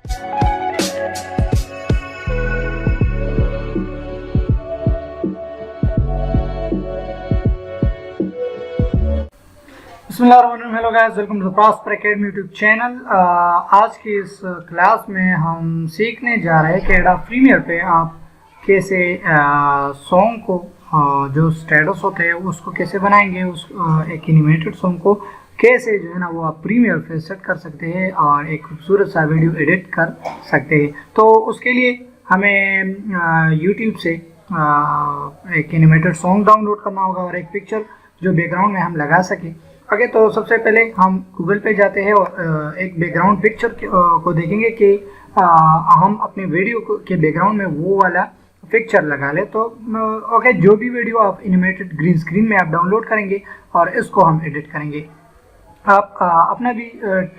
बिस्मिल्लाहिर्रहमानिर्रहीम। Hello guys, welcome to the Prosper Academy YouTube channel. आज की इस क्लास में हम सीखने जा रहे हैं कि एडोब प्रीमियर पे आप कैसे सॉन्ग को जो स्टेटस होते हैं उसको कैसे बनाएंगे, उस एक एनिमेटेड सॉन्ग को कैसे जो है ना वो आप प्रीमियर पे सेट कर सकते हैं और एक खूबसूरत सा वीडियो एडिट कर सकते हैं। तो उसके लिए हमें यूट्यूब से एक एनिमेटेड सॉन्ग डाउनलोड करना होगा और एक पिक्चर जो बैकग्राउंड में हम लगा सकें। ओके, तो सबसे पहले हम गूगल पे जाते हैं और एक बैकग्राउंड पिक्चर को देखेंगे कि हम अपने वीडियो के बैकग्राउंड में वो वाला पिक्चर लगा ले। तो ओके, जो भी वीडियो आप एनिमेटेड ग्रीन स्क्रीन में आप डाउनलोड करेंगे और इसको हम एडिट करेंगे। आप अपना भी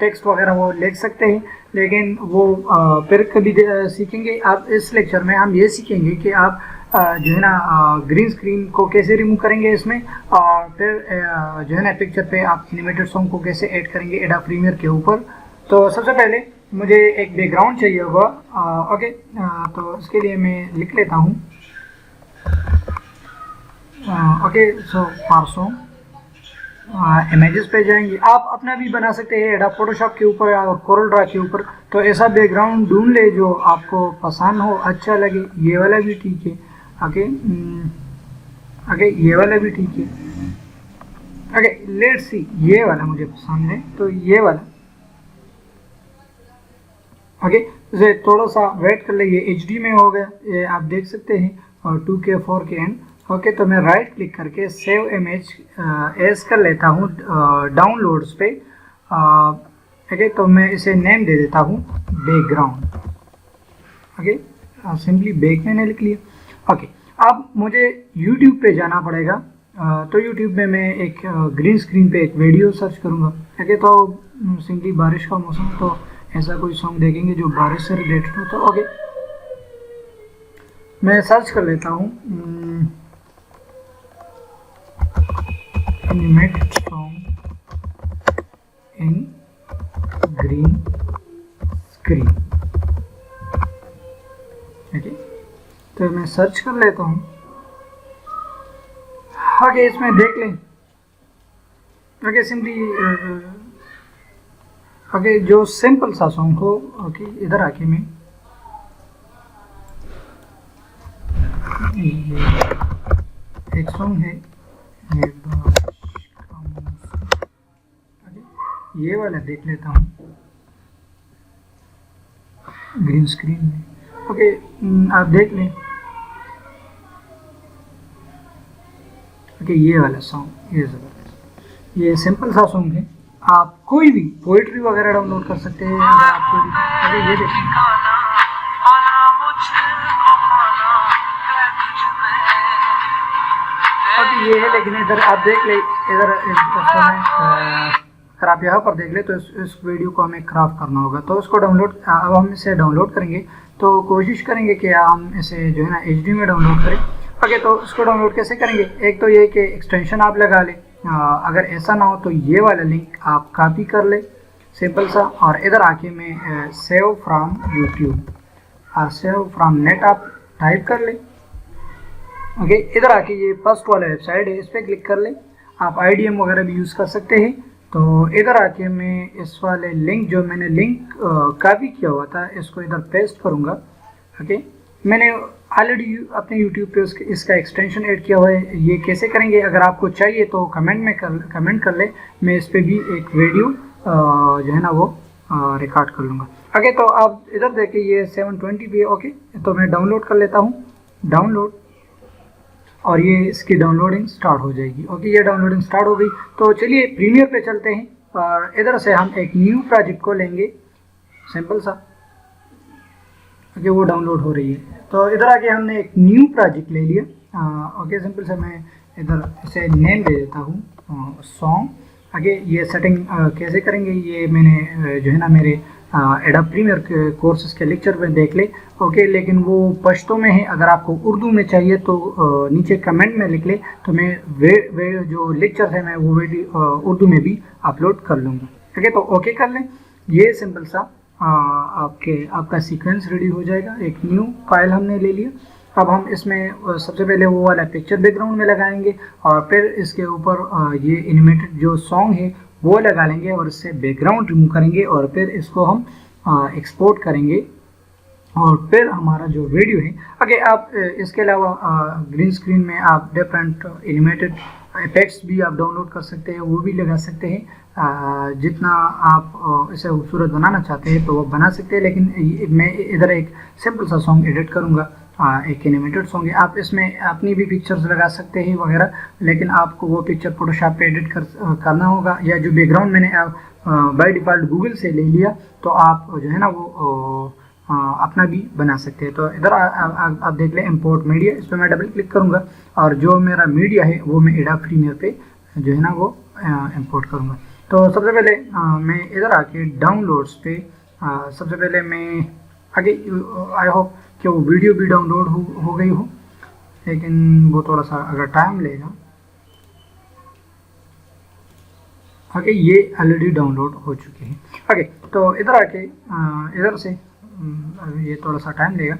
टेक्स्ट वगैरह वो लिख सकते हैं, लेकिन वो फिर कभी सीखेंगे। आप इस लेक्चर में हम ये सीखेंगे कि आप जो है ना ग्रीन स्क्रीन को कैसे रिमूव करेंगे इसमें, और फिर जो है ना पिक्चर पे आप एनिमेटेड सॉन्ग को कैसे ऐड करेंगे एडोब प्रीमियर के ऊपर। तो सबसे पहले मुझे एक बैकग्राउंड चाहिए होगा। ओके, तो इसके लिए मैं लिख लेता हूँ okay. So for song images पे जाएंगे। आप अपना भी बना सकते हैं एडोब फोटोशॉप के ऊपर और कोरल ड्रा के ऊपर। तो ऐसा बैकग्राउंड ढूंढ ले जो आपको पसंद हो, अच्छा लगे। ये वाला भी ठीक है। ओके, ओके, ये वाला भी ठीक है। ओके, लेट्स सी, ये वाला मुझे पसंद है, तो ये वाला। ओके, इसे थोड़ा सा वेट कर ले। ये HD में हो गया, ये आप देख सकते हैं, और 2K 4K एंड। ओके, तो मैं राइट क्लिक करके सेव इमेज एज कर लेता हूँ डाउनलोड्स पे। ओके, तो मैं इसे नेम दे देता हूँ बैकग्राउंड। ओके, सिंपली बैक मैंने लिख लिया। ओके, अब मुझे YouTube पे जाना पड़ेगा। तो YouTube में मैं एक ग्रीन स्क्रीन पे एक वीडियो सर्च करूँगा। ओके, तो सिंपली बारिश का मौसम, तो ऐसा कोई सॉन्ग देखेंगे जो बारिश से रिलेटेड हो। तो ओके, मैं सर्च कर लेता हूँ animated song in green screen. Okay, तो मैं सर्च कर लेता हूँ। ओके, इसमें देख लें। ओके, सिंपली ओके, जो सिंपल सा सॉन्ग हो। ओके, इधर आके मैं एक सॉन्ग है ये वाला देख लेता हूँ ग्रीन स्क्रीन में। ओके, आप देख लें। ओके, ये वाला सॉन्ग, ये ज़बरदस्त, ये सिंपल सा सॉन्ग है। आप कोई भी पोइट्री वगैरह डाउनलोड कर सकते हैं अगर आपको भी। ओके, ये देखिए। ओके, ये है, लेकिन इधर आप देख ले, इधर अगर आप यहाँ पर देख ले तो इस वीडियो को हमें क्राफ्ट करना होगा। तो इसको डाउनलोड, अब हम इसे डाउनलोड करेंगे। तो कोशिश करेंगे कि हम इसे जो है ना HD में डाउनलोड करें। ओके, तो इसको डाउनलोड कैसे करेंगे? एक तो ये कि एक्सटेंशन आप लगा लें। अगर ऐसा ना हो तो ये वाला लिंक आप कॉपी कर ले, सिंपल सा, और इधर आके मैं सेव फ्रॉम यूट्यूब और सेव फ्रॉम नेट आप टाइप कर ले। ओके, इधर आके ये फर्स्ट वाला वेबसाइट है, इस पर क्लिक कर ले। आप IDM वगैरह भी यूज़ कर सकते हैं। तो इधर आके मैं इस वाले लिंक, जो मैंने लिंक कॉपी किया हुआ था, इसको इधर पेस्ट करूँगा। ओके, मैंने ऑलरेडी अपने YouTube पे इसका एक्सटेंशन ऐड किया हुआ है। ये कैसे करेंगे, अगर आपको चाहिए तो कमेंट कर ले। मैं इस पर भी एक वीडियो जो है ना वो रिकॉर्ड कर लूँगा। ओके, तो आप इधर देखिए, ये 720 पे। ओके, तो मैं डाउनलोड कर लेता हूँ, डाउनलोड, और ये इसकी डाउनलोडिंग स्टार्ट हो जाएगी। ओके, ये डाउनलोडिंग स्टार्ट हो गई। तो चलिए प्रीमियर पे चलते हैं, और इधर से हम एक न्यू प्रोजेक्ट को लेंगे, सिंपल सा। ओके, वो डाउनलोड हो रही है। तो इधर आके हमने एक न्यू प्रोजेक्ट ले लिया। ओके, सिंपल सा मैं इधर इसे नेम दे देता हूँ सॉन्ग। आगे ये सेटिंग कैसे करेंगे, ये मैंने जो है ना मेरे एडोब प्रीमियर के कोर्सेज के लेक्चर में देख ले। ओके, लेकिन वो पश्तो में है। अगर आपको उर्दू में चाहिए तो नीचे कमेंट में लिख ले, तो मैं वे जो लेक्चर है मैं वो वीडियो उर्दू में भी अपलोड कर लूँगा। ओके, तो ओके कर लें। ये सिंपल सा आपका सीक्वेंस रेडी हो जाएगा। एक न्यू फाइल हमने ले लिया। अब हम इसमें सबसे पहले वो वाला पिक्चर बैकग्राउंड में लगाएंगे और फिर इसके ऊपर ये एनिमेटेड जो सॉन्ग है वो लगा लेंगे और इससे बैकग्राउंड रिमूव करेंगे और फिर इसको हम एक्सपोर्ट करेंगे और फिर हमारा जो वीडियो है। अगर आप इसके अलावा ग्रीन स्क्रीन में आप डिफरेंट एनिमेटेड इफेक्ट्स भी आप डाउनलोड कर सकते हैं, वो भी लगा सकते हैं। जितना आप इसे खूबसूरत बनाना चाहते हैं तो वो बना सकते हैं, लेकिन मैं इधर एक सिंपल सा सॉन्ग एडिट करूँगा। एक एनिमेटेड सॉन्ग है, आप इसमें अपनी भी पिक्चर्स लगा सकते हैं वगैरह, लेकिन आपको वो पिक्चर फोटोशॉप पे एडिट करना होगा, या जो बैकग्राउंड मैंने बाय डिफ़ॉल्ट गूगल से ले लिया तो आप जो है ना वो अपना भी बना सकते हैं। तो इधर आप देख लें इंपोर्ट मीडिया, इस पर मैं डबल क्लिक करूँगा और जो मेरा मीडिया है वो मैं एडोब प्रीमियर पे जो है ना वो इंपोर्ट करूँगा। तो सबसे पहले मैं इधर आके डाउनलोड्स पे सबसे पहले मैं आगे, आई होप कि वो वीडियो भी डाउनलोड हो गई हो, लेकिन वो थोड़ा सा अगर टाइम लेगा। ओके, ये ऑलरेडी डाउनलोड हो चुके हैं। ओके, तो इधर आके इधर से ये थोड़ा सा टाइम लेगा।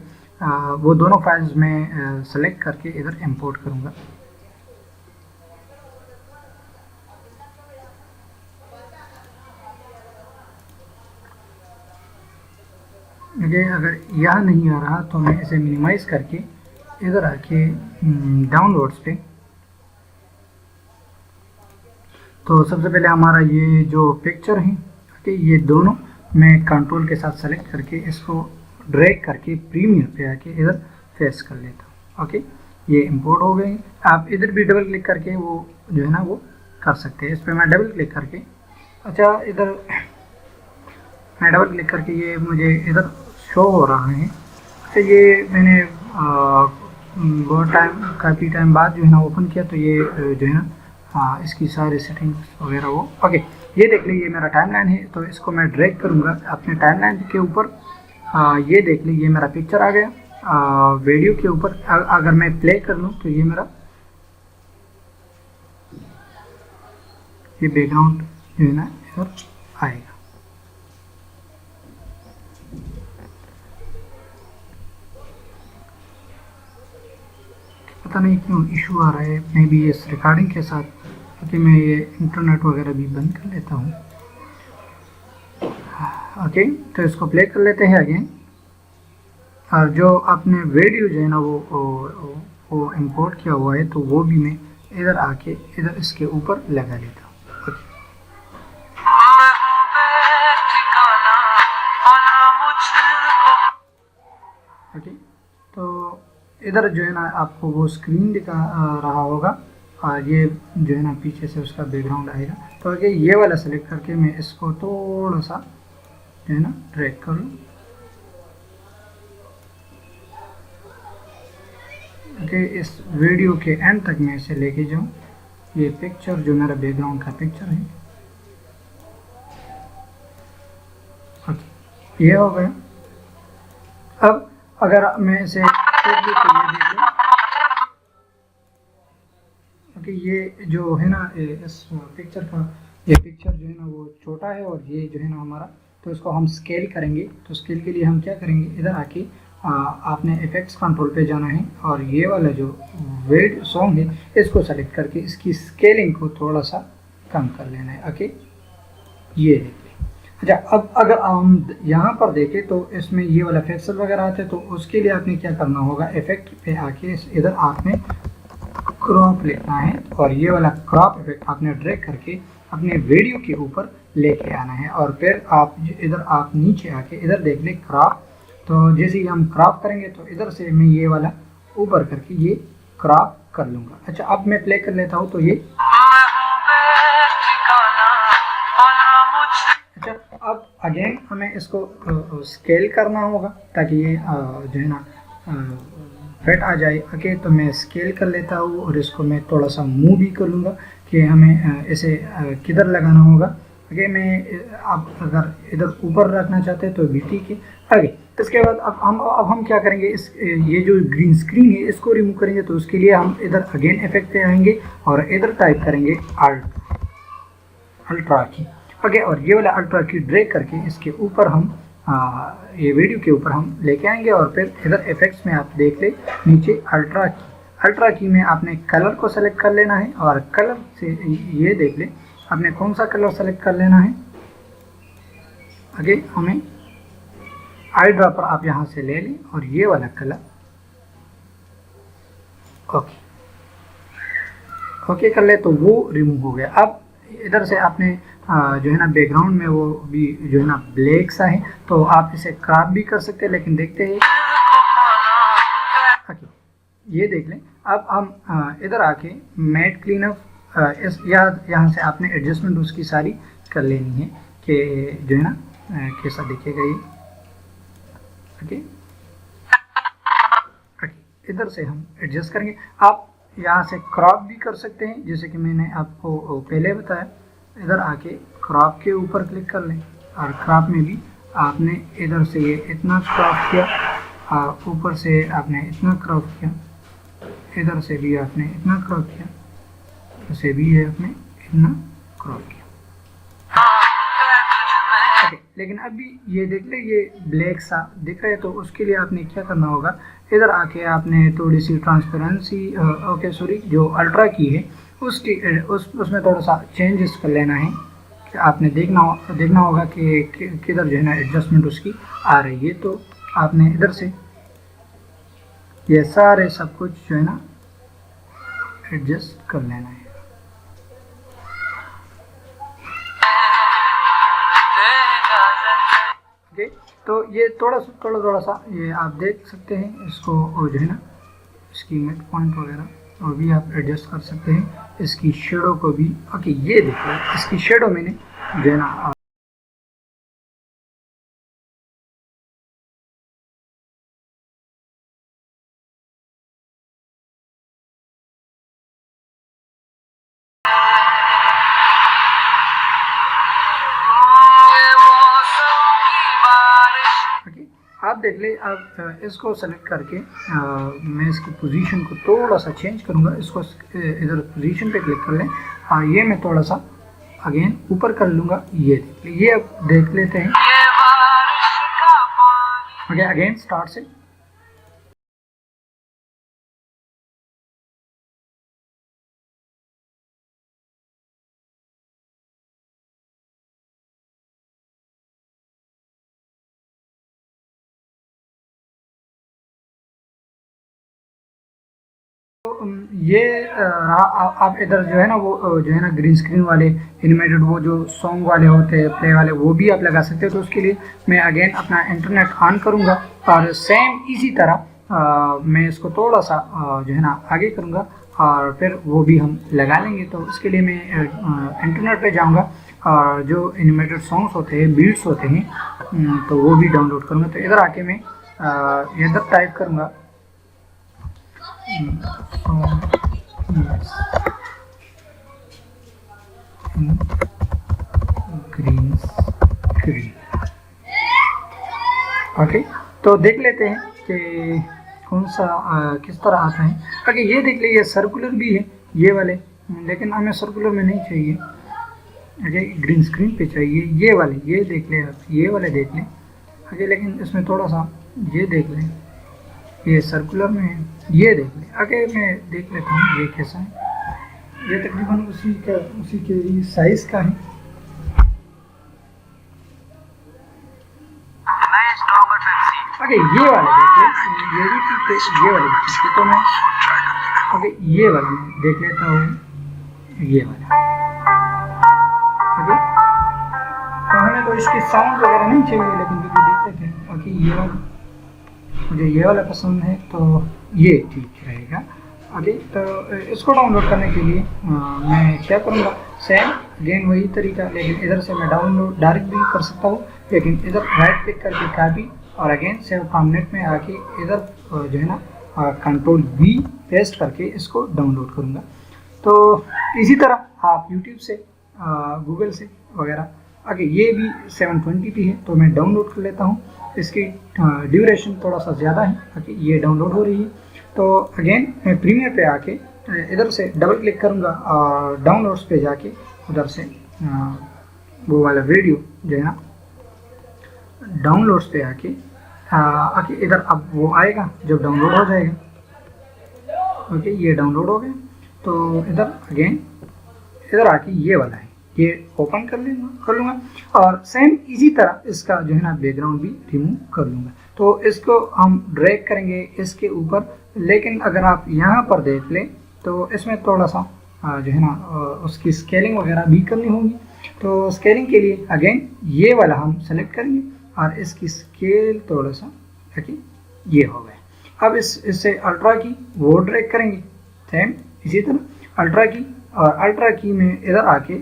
वो दोनों फाइल्स में सेलेक्ट करके इधर इंपोर्ट करूँगा। अगर यह नहीं आ रहा तो मैं इसे मिनिमाइज़ करके इधर आके डाउनलोड्स पे, तो सबसे पहले हमारा ये जो पिक्चर है, ओके, ये दोनों मैं कंट्रोल के साथ सेलेक्ट करके इसको ड्रैग करके प्रीमियर पे आके इधर फेस कर लेता हूँ। ओके, ये इंपोर्ट हो गए। आप इधर भी डबल क्लिक करके वो जो है ना वो कर सकते हैं। इस पर मैं डबल क्लिक करके, अच्छा, इधर मैं डबल क्लिक करके ये मुझे इधर शो हो रहा है। तो ये मैंने बहुत काफ़ी टाइम बाद जो है ना ओपन किया, तो ये जो है ना इसकी सारी सेटिंग्स वगैरह वो, ओके, ये देख लीजिए, ये मेरा टाइमलाइन है। तो इसको मैं ड्रैग करूँगा अपने टाइमलाइन के ऊपर। ये देख लीजिए, ये मेरा पिक्चर आ गया वीडियो के ऊपर। अगर मैं प्ले कर लूँ तो ये मेरा ये बैकग्राउंड जो है ना इधर आएगा। पता नहीं क्यों इशू आ रहा है, मे बी इस रिकॉर्डिंग के साथ, क्योंकि मैं ये इंटरनेट वगैरह भी बंद कर लेता हूँ। ओके, तो इसको प्ले कर लेते हैं अगेन। और जो आपने वीडियो जो है ना वो इंपोर्ट किया हुआ है, तो वो भी मैं इधर आके इधर इसके ऊपर लगा लेता हूँ। ओके, तो इधर जो है ना आपको वो स्क्रीन दिखा रहा होगा और ये जो है ना पीछे से उसका बैकग्राउंड आएगा। तो आगे ये वाला सेलेक्ट करके मैं इसको थोड़ा सा जो है ना ड्रैग कर लूँ। ओके, इस वीडियो के एंड तक मैं इसे लेके जाऊँ। ये पिक्चर जो मेरा बैकग्राउंड का पिक्चर है, ओके, ये हो गया। अब अगर मैं इसे ओके, ये जो है ना इस पिक्चर का, ये पिक्चर जो है ना वो छोटा है और ये जो है ना हमारा, तो इसको हम स्केल करेंगे। तो स्केल के लिए हम क्या करेंगे, इधर आके आपने इफेक्ट्स कंट्रोल पे जाना है और ये वाला जो वेड सॉन्ग है इसको सेलेक्ट करके इसकी स्केलिंग को थोड़ा सा कम कर लेना है। ओके, ये देखिए। अच्छा, अब अगर हम यहाँ पर देखें तो इसमें ये वाला पिक्सल वगैरह आते हैं, तो उसके लिए आपने क्या करना होगा, इफेक्ट पे आके इधर आपने क्रॉप लिखना है और ये वाला क्रॉप इफेक्ट आपने ड्रैग करके अपने वीडियो के ऊपर लेके आना है। और फिर आप इधर आप नीचे आके इधर देख लें क्रॉप। तो जैसे ही हम क्रॉप करेंगे तो इधर से मैं ये वाला ऊपर करके ये क्रॉप कर लूँगा। अच्छा, अब मैं प्ले कर लेता हूँ तो ये, अच्छा, अब अगेन हमें इसको स्केल करना होगा ताकि ये जो है ना फिट आ जाए। ओके, तो मैं स्केल कर लेता हूँ और इसको मैं थोड़ा सा मूव भी कर लूँगा कि हमें इसे किधर लगाना होगा। ओके, मैं आप अगर इधर ऊपर रखना चाहते हैं तो भी ठीक है। आगे इसके बाद अब हम क्या करेंगे, इस ये जो ग्रीन स्क्रीन है इसको रिमूव करेंगे। तो उसके लिए हम इधर अगेन इफेक्ट पे आएंगे और इधर टाइप करेंगे अल्ट्रा की। ओके, और ये वाला अल्ट्रा की ड्रैग करके इसके ऊपर हम ये वीडियो के ऊपर हम लेके आएंगे और फिर इधर इफेक्ट्स में आप देख ले नीचे अल्ट्रा की में आपने कलर को सेलेक्ट कर लेना है और कलर से ये देख ले आपने कौन सा कलर सेलेक्ट कर लेना है। आगे हमें आई ड्रॉपर आप यहाँ से ले लें और ये वाला कलर ओके कर ले तो वो रिमूव हो गया। अब इधर से आपने जो है ना बैकग्राउंड में वो भी जो है ना ब्लैक सा है तो आप इसे क्रॉप भी कर सकते हैं, लेकिन देखते हैं ये देख लें। अब हम इधर आके मैट क्लीनअप इस यहाँ से आपने एडजस्टमेंट उसकी सारी कर लेनी है कि जो है ना कैसा दिखेगा ये। ओके इधर से हम एडजस्ट करेंगे। आप यहाँ से क्रॉप भी कर सकते हैं जैसे कि मैंने आपको पहले बताया। इधर आके क्रॉप के ऊपर क्लिक कर लें और क्रॉप में भी आपने इधर से ये इतना क्रॉप किया और ऊपर से आपने इतना क्रॉप किया, इधर से भी आपने इतना क्रॉप किया, इधर से भी ये आपने इतना क्रॉप किया। लेकिन अभी ये देख ले ये ब्लैक सा दिख रहा है तो उसके लिए आपने क्या करना होगा, इधर आके आपने थोड़ी सी ट्रांसपेरेंसी जो अल्ट्रा की है उसकी उसमें थोड़ा सा चेंजेस कर लेना है कि आपने देखना होगा कि किधर जो है ना एडजस्टमेंट उसकी आ रही है। तो आपने इधर से ये सारे सब कुछ जो है ना एडजस्ट कर लेना है। ओके तो ये थोड़ा सा ये आप देख सकते हैं इसको जो है ना इसकी मिड पॉइंट वगैरह और भी आप एडजस्ट कर सकते हैं, इसकी शेडो को भी। ओके ये देखो इसकी शेडो मैंने जो है ना आप देख ले। आप इसको सेलेक्ट करके मैं इसकी पोजीशन को थोड़ा सा चेंज करूँगा। इसको इधर पोजीशन पे क्लिक कर लें और ये मैं थोड़ा सा अगेन ऊपर कर लूँगा। ये अब देख लेते हैं। ओके अगेन स्टार्ट से ये आप इधर जो है ना वो जो है ना ग्रीन स्क्रीन वाले एनिमेटेड वो जो सॉन्ग वाले होते हैं प्ले वाले वो भी आप लगा सकते हैं। तो उसके लिए मैं अगेन अपना इंटरनेट ऑन करूँगा और सेम इसी तरह मैं इसको थोड़ा सा जो है ना आगे करूँगा और फिर वो भी हम लगा लेंगे। तो उसके लिए मैं इंटरनेट पे जाऊँगा और जो एनिमेटेड सॉन्ग्स होते हैं बीट्स होते हैं तो वो भी डाउनलोड करूँगा। तो इधर आके मैं इधर टाइप करूँगा ग्रीन स्क्रीन। ओके तो देख लेते हैं कि कौन सा किस तरह आता है। ओके ये देख लीजिए सर्कुलर भी है ये वाले, लेकिन हमें सर्कुलर में नहीं चाहिए। ओके ग्रीन स्क्रीन पे चाहिए ये वाले, ये देख लें आप, ये वाले देख लें। ओके लेकिन इसमें थोड़ा सा ये देख लें, ये सर्कुलर में है, ये देख लें। आगे मैं देख लेता हूँ ये कैसा है। ये तकरीबन उसी के साइज का है। ओके ये वाले देख लें, ये भी ठीक है, ये वाले भी ठीक है। तो मैं ओके ये वाला मैं देख लेता हूँ, ये वाला। ओके तो हमें तो इसकी साउंड वगैरह नहीं चाहिए, लेकिन भी देख लेते हैं। ओके ये वाला मुझे ये वाला पसंद है तो ये ठीक रहेगा। ओके तो इसको डाउनलोड करने के लिए मैं क्या करूँगा, सेम अगेन वही तरीका, लेकिन इधर से मैं डाउनलोड डायरेक्ट भी कर सकता हूँ, लेकिन इधर राइट क्लिक करके कॉपी और अगेन सेव परमानेंट में आके इधर जो है ना कंट्रोल V पेस्ट करके इसको डाउनलोड करूँगा। तो इसी तरह आप यूट्यूब से गूगल से वगैरह। आगे ये भी 720p है तो मैं डाउनलोड कर लेता हूँ। इसकी ड्यूरेशन थोड़ा सा ज़्यादा है। ओके ये डाउनलोड हो रही है। तो अगेन मैं प्रीमियर पे आके इधर से डबल क्लिक करूँगा और डाउनलोड्स पे जाके उधर से वो वाला वीडियो जो है ना डाउनलोड्स पे आके इधर अब वो आएगा जब डाउनलोड हो जाएगा। ओके, ये डाउनलोड हो गया। तो इधर अगेन इधर आके ये वाला है, ये ओपन कर लूँगा और सेम इसी तरह इसका जो है ना बैकग्राउंड भी रिमूव कर लूँगा। तो इसको हम ड्रैग करेंगे इसके ऊपर, लेकिन अगर आप यहाँ पर देख लें तो इसमें थोड़ा सा जो है ना उसकी स्केलिंग वगैरह भी करनी होगी। तो स्केलिंग के लिए अगेन ये वाला हम सेलेक्ट करेंगे और इसकी स्केल थोड़ा सा ताकि ये हो गया। अब इससे अल्ट्रा की वो ड्रैग करेंगे, सेम इसी तरह अल्ट्रा की, और अल्ट्रा की में इधर आके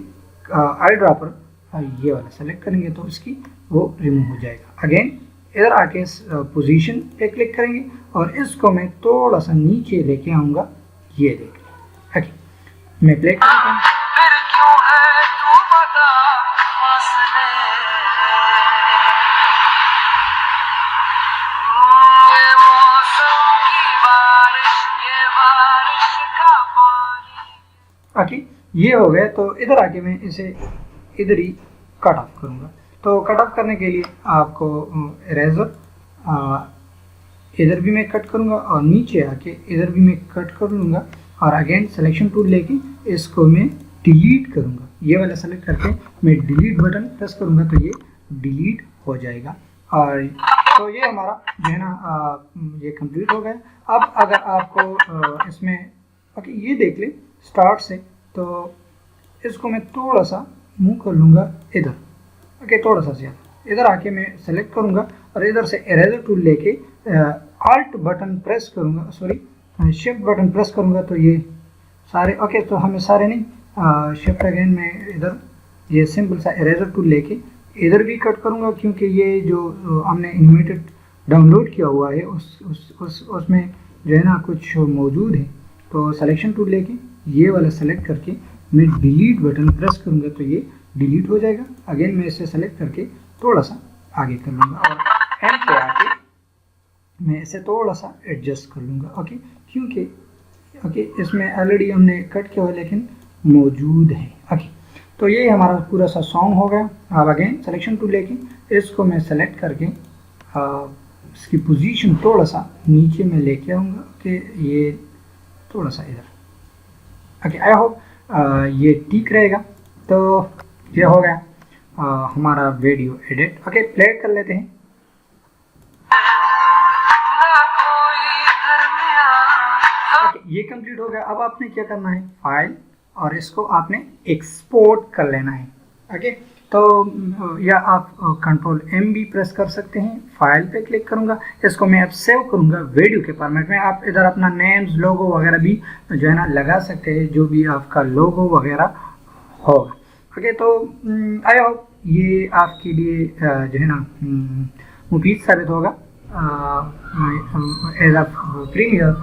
आई ड्रॉपर ये वाला सेलेक्ट करेंगे तो इसकी वो रिमूव हो जाएगा। अगेन इधर आके पोजीशन पे क्लिक करेंगे और इसको मैं थोड़ा सा नीचे लेके आऊँगा, ये देख लें। ओके, मैं प्ले करता हूँ। ओके, ये हो गया। तो इधर आके मैं इसे इधर ही कट ऑफ करूँगा। तो कट ऑफ करने के लिए आपको इरेजर इधर भी मैं कट करूँगा और नीचे आके इधर भी मैं कट कर लूँगा और अगेन सिलेक्शन टूल लेके इसको मैं डिलीट करूँगा। ये वाला सेलेक्ट करके मैं डिलीट बटन प्रेस करूँगा तो ये डिलीट हो जाएगा। और तो ये हमारा जो है ना ये कंप्लीट हो गया। अब अगर आपको इसमें ओके ये देख ले स्टार्ट से, तो इसको मैं थोड़ा सा मूव कर लूँगा इधर। ओके, थोड़ा सा ज़्यादा इधर आके मैं सेलेक्ट करूँगा और इधर से इरेजर टूल लेके आल्ट बटन प्रेस करूँगा, सॉरी शिफ्ट बटन प्रेस करूँगा तो ये सारे ओके, तो हमें सारे नहीं, शिफ्ट अगेन में इधर ये सिंपल सा इरेजर टूल लेके इधर भी कट करूँगा, क्योंकि ये जो हमने एनिमेटेड डाउनलोड किया हुआ है उसमें जो है ना कुछ मौजूद है। तो सिलेक्शन टूल लेके ये वाला सेलेक्ट करके मैं डिलीट बटन प्रेस करूँगा तो ये डिलीट हो जाएगा। अगेन मैं इसे सेलेक्ट करके थोड़ा सा आगे कर लूँगा और एंड पे आके मैं इसे थोड़ा सा एडजस्ट कर लूँगा। ओके, क्योंकि ओके इसमें ऑलरेडी हमने कट किया हुआ लेकिन मौजूद है। ओके, तो ये हमारा पूरा सा सॉन्ग हो गया। अब अगेन सिलेक्शन टूल लेके इसको मैं सेलेक्ट करके इसकी पोजीशन थोड़ा सा नीचे में लेके आऊँगा। ओके, ये थोड़ा सा इधर। ओके, आई होप ये ठीक रहेगा। तो ये हो गया हमारा वीडियो एडिट। ओके, प्ले कर लेते हैं। ओके, ये कंप्लीट हो गया। अब आपने क्या करना है, फाइल और इसको आपने एक्सपोर्ट कर लेना है। ओके, तो या आप कंट्रोल एम भी प्रेस कर सकते हैं। फाइल पे क्लिक करूंगा, इसको मैं अब सेव करूंगा वीडियो के फॉर्मेट में। आप इधर अपना नेम्स लोगो वगैरह भी जो है ना लगा सकते हैं, जो भी आपका लोगो वगैरह होगा। ओके, तो आई होप ये आपके लिए जो है ना मुफीद साबित होगा। As a Premiere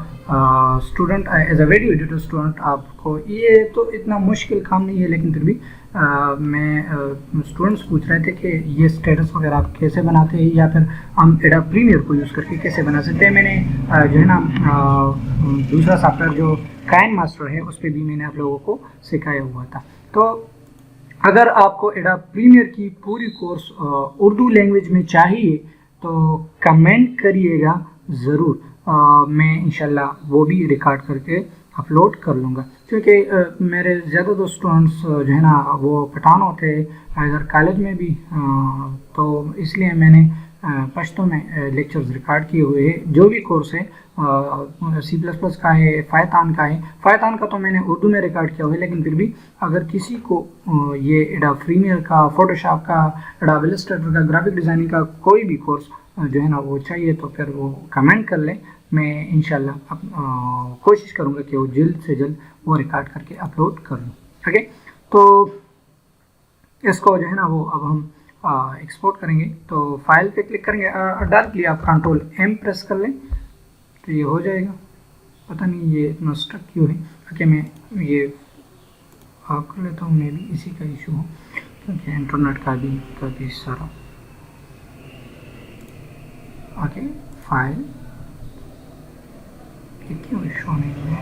student, as a video editor student, आपको ये तो इतना मुश्किल काम नहीं है, लेकिन फिर भी मैं स्टूडेंट्स पूछ रहे थे कि ये स्टेटस वगैरह आप कैसे बनाते हैं या फिर हम एडोब प्रीमियर को यूज़ करके कैसे बना सकते हैं। मैंने जो है ना दूसरा सॉफ्टवेयर जो काइन मास्टर है उस पर भी मैंने आप लोगों को सिखाया हुआ था। तो अगर आपको एडोब प्रीमियर की पूरी कोर्स उर्दू लैंग्वेज में चाहिए तो कमेंट करिएगा ज़रूर। मैं इंशाल्लाह वो भी रिकॉर्ड करके अपलोड कर लूँगा, क्योंकि मेरे ज़्यादा तो स्टूडेंट्स जो है ना वो पठान होते हैं इधर कॉलेज में भी, तो इसलिए मैंने पश्तो में लेक्चर्स रिकॉर्ड किए हुए हैं। जो भी कोर्स है C++ का है, पाइथन का है। पाइथन का तो मैंने उर्दू में रिकॉर्ड किया हुआ है, लेकिन फिर भी अगर किसी को ये एडोब प्रीमियर का, फोटोशॉप का, एडोब इलस्ट्रेटर का, ग्राफिक डिज़ाइनिंग का कोई भी कोर्स जो है ना वो चाहिए तो फिर वो कमेंट कर लें। मैं इंशाल्लाह कोशिश करूँगा कि वो जल्द से जल्द वो रिकॉर्ड करके अपलोड कर लूँ। ओके, तो इसको जो है ना वो अब हम एक्सपोर्ट करेंगे। तो फाइल पे क्लिक करेंगे, डायरेक्टली आप कंट्रोल एम प्रेस कर लें तो ये हो जाएगा। पता नहीं ये इतना स्टक क्यों है। ओके, मैं ये ऑफ कर लेता हूँ, मे भी इसी का इशू हो, क्योंकि इंटरनेट का भी सारा। ओके, फाइल क्यों इशू नहीं है।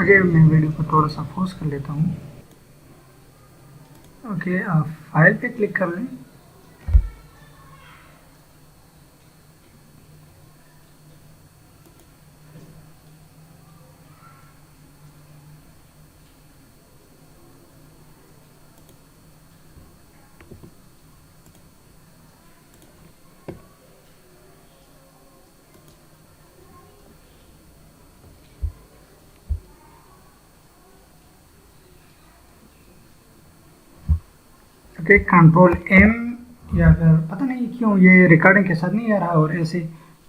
ओके, मैं वीडियो को थोड़ा सा पॉज कर लेता हूँ। ओके, आप फाइल पे क्लिक कर लें। ओके, कंट्रोल एम, या फिर पता नहीं क्यों ये रिकॉर्डिंग के साथ नहीं आ रहा और ऐसे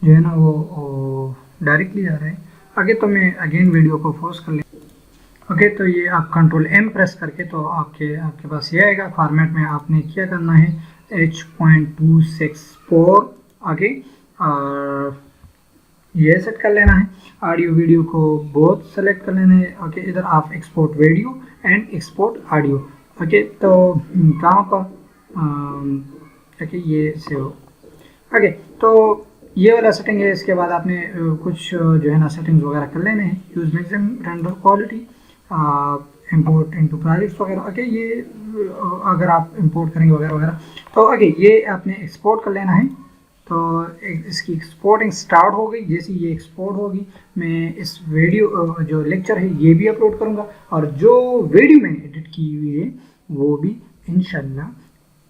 जो है ना वो डायरेक्टली आ रहा है। आगे तो मैं अगेन वीडियो को पॉज कर लें। ओके, तो ये आप कंट्रोल एम प्रेस करके तो आपके पास ये आएगा। फॉर्मेट में आपने क्या करना है, H.264 आगे और ये सेट कर लेना है। ऑडियो वीडियो को बोथ सेलेक्ट कर लेना है। ओके, इधर आप export video and export audio. Okay, तो कहाँ पर ओके ये सेव। ओके, तो ये वाला सेटिंग है। इसके बाद आपने कुछ जो है ना सेटिंग्स वगैरह कर लेने हैं। Use maximum render quality, import into projects वगैरह। ओके, ये अगर आप इंपोर्ट करेंगे वगैरह वगैरह तो ओके ये आपने एक्सपोर्ट कर लेना है। तो इसकी एक्सपोर्टिंग स्टार्ट हो गई। जैसे ये एक्सपोर्ट होगी मैं इस वीडियो जो लेक्चर है ये भी अपलोड करूँगा और जो वीडियो मैंने एडिट की हुई है वो भी इंशाल्लाह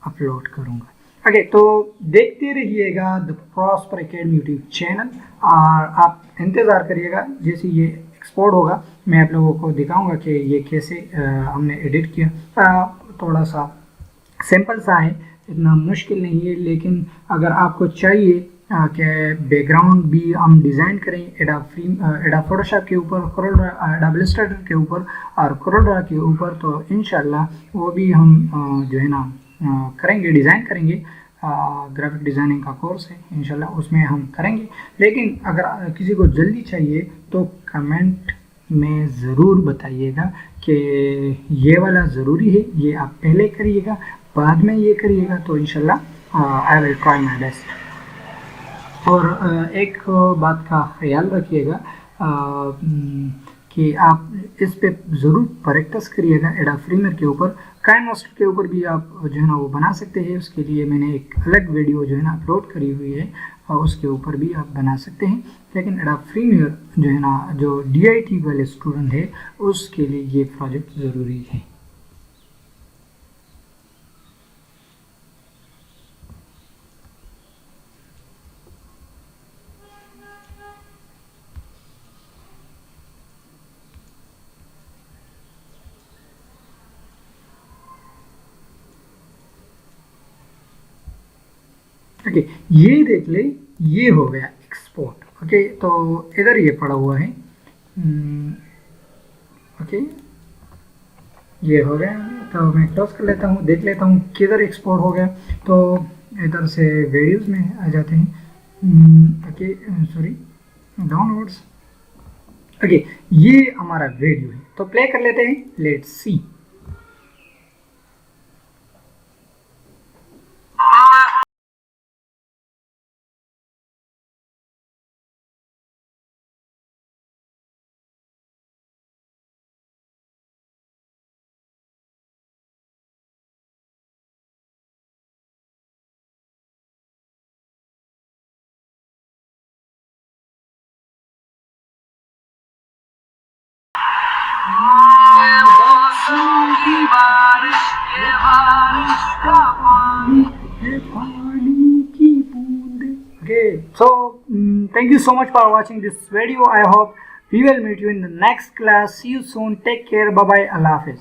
अपलोड करूँगा। ओके, तो देखते रहिएगा the Prosper Academy YouTube channel और आप इंतज़ार करिएगा। जैसे ये एक्सपोर्ट होगा मैं आप लोगों को दिखाऊंगा कि ये कैसे हमने एडिट किया। थोड़ा सा सिंपल सा है, इतना मुश्किल नहीं है, लेकिन अगर आपको चाहिए कि बैकग्राउंड भी हम डिज़ाइन करें एडोब फोटोशॉप के ऊपर, एडोब इलस्ट्रेटर के ऊपर और कोरोड्रा के ऊपर, तो इंशाल्लाह वो भी हम जो है ना करेंगे, डिज़ाइन करेंगे। ग्राफिक डिज़ाइनिंग का कोर्स है इंशाल्लाह, उसमें हम करेंगे। लेकिन अगर किसी को जल्दी चाहिए तो कमेंट में ज़रूर बताइएगा कि ये वाला ज़रूरी है, ये आप पहले करिएगा बाद में ये करिएगा, तो इंशाल्लाह I will try my best. और एक बात का ख्याल रखिएगा कि आप इस पे ज़रूर प्रैक्टिस करिएगा। एडोब प्रीमियर के ऊपर, काइनमास्टर के ऊपर भी आप जो है ना वो बना सकते हैं। उसके लिए मैंने एक अलग वीडियो जो है ना अपलोड करी हुई है और उसके ऊपर भी आप बना सकते हैं। लेकिन एडोब प्रीमियर जो है ना, जो DIT वाले स्टूडेंट है उसके लिए ये प्रोजेक्ट ज़रूरी है। ओके, ये देख ले, ये हो गया एक्सपोर्ट। ओके, तो इधर ये पड़ा हुआ है। ओके, ये हो गया। तो मैं क्लोज कर लेता हूँ, देख लेता हूँ किधर एक्सपोर्ट हो गया। तो इधर से वीडियोस में आ जाते हैं। Okay, sorry, downloads. ओके, ये हमारा वीडियो है, तो प्ले कर लेते हैं। Let's see. Okay, so thank you so much for watching this video. I hope we will meet you in the next class. See you soon. Take care. Bye bye. Allah Hafiz.